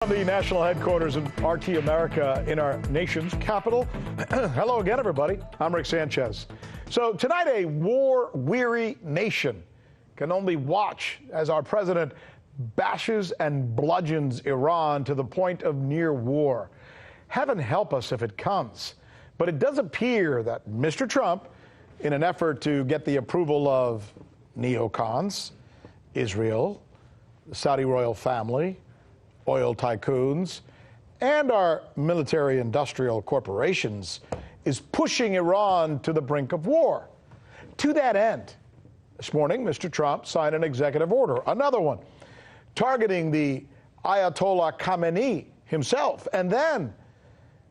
From the national headquarters of RT America in our nation's capital. Hello again, everybody. I'm Rick Sanchez. So tonight, a war-weary nation can only watch as our president bashes and bludgeons Iran to the point of near war. Heaven help us if it comes. But it does appear that Mr. Trump, in an effort to get the approval of neocons, Israel, the Saudi royal family, oil tycoons, and our military-industrial corporations, is pushing Iran to the brink of war. To that end, this morning, Mr. Trump signed an executive order, another one, targeting the Ayatollah Khamenei himself. And then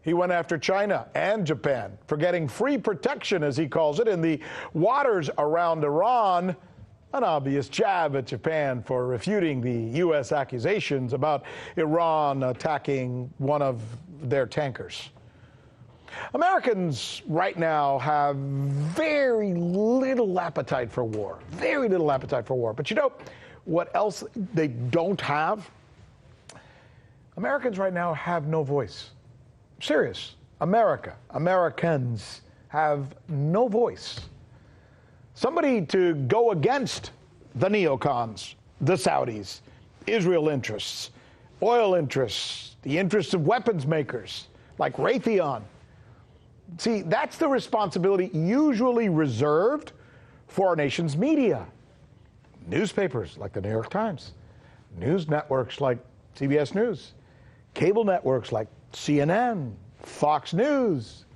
he went after China and Japan for getting free protection, as he calls it, in the waters around Iran. An obvious jab at Japan for refuting the U.S. accusations about Iran attacking one of their tankers. Americans right now have very little appetite for war. Very little appetite for war. But you know what else they don't have? Americans right now have no voice. Serious. Americans have no voice. Somebody to go against the neocons, the Saudis, Israel interests, oil interests, the interests of weapons makers like Raytheon. See, that's the responsibility usually reserved for our nation's media. Newspapers like the New York Times, news networks like CBS News, cable networks like CNN, Fox News.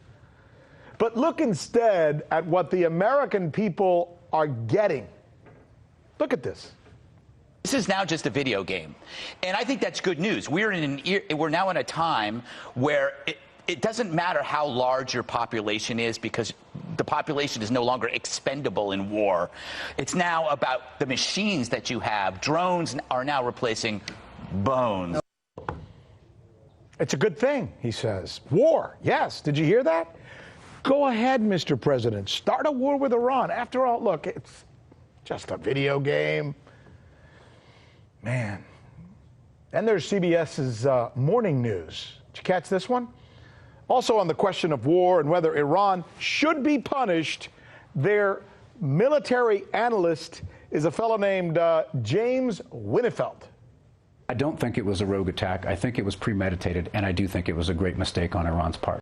But look instead at what the American people are getting. Look at this. This is now just a video game, and I think that's good news. We're now in a time where it doesn't matter how large your population is, because the population is no longer expendable in war. It's now about the machines that you have. Drones are now replacing bones. It's a good thing, he says. War, yes. Did you hear that? Go ahead, Mr. President. Start a war with Iran. After all, look, it's just a video game. Man. Then there's CBS's morning news. Did you catch this one? Also on the question of war and whether Iran should be punished, their military analyst is a fellow named James Winnefeld. I don't think it was a rogue attack. I think it was premeditated, and I do think it was a great mistake on Iran's part.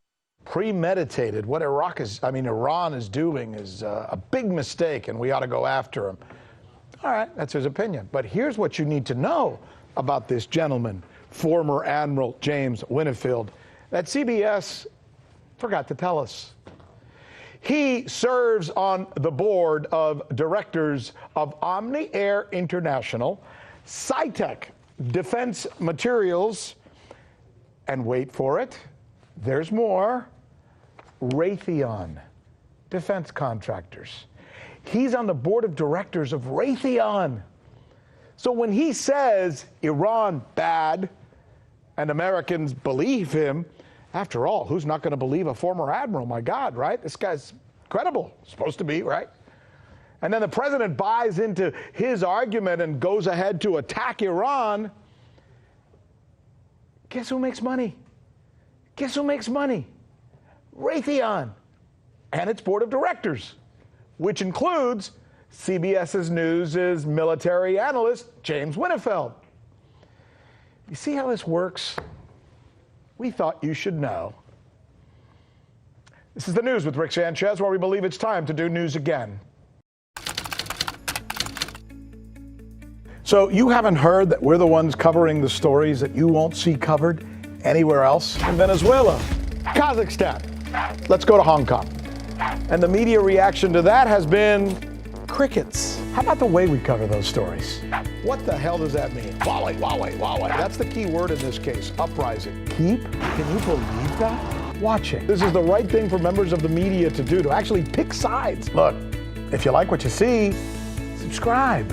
Premeditated. What Iran is doing is a big mistake, and we ought to go after him. All right, that's his opinion. But here's what you need to know about this gentleman, former Admiral James Winnefeld, that CBS forgot to tell us. He serves on the board of directors of Omni Air International, SciTech Defense Materials, and wait for it, there's more, Raytheon Defense Contractors. He's on the board of directors of Raytheon. So when he says Iran bad and Americans believe him, after all, who's not going to believe a former admiral? My God, right? This guy's credible, supposed to be, right? And then the president buys into his argument and goes ahead to attack Iran. Guess who makes money? Guess who makes money? Raytheon and its board of directors, which includes CBS News' military analyst, James Winnefeld. You see how this works? We thought you should know. This is the news with Rick Sanchez, where we believe it's time to do news again. So you haven't heard that we're the ones covering the stories that you won't see covered anywhere else? In Venezuela, Kazakhstan, let's go to Hong Kong. And the media reaction to that has been crickets. How about the way we cover those stories? What the hell does that mean? Wally. That's the key word in this case, uprising. Can you believe that? Watching. This is the right thing for members of the media to do, to actually pick sides. Look, if you like what you see, subscribe.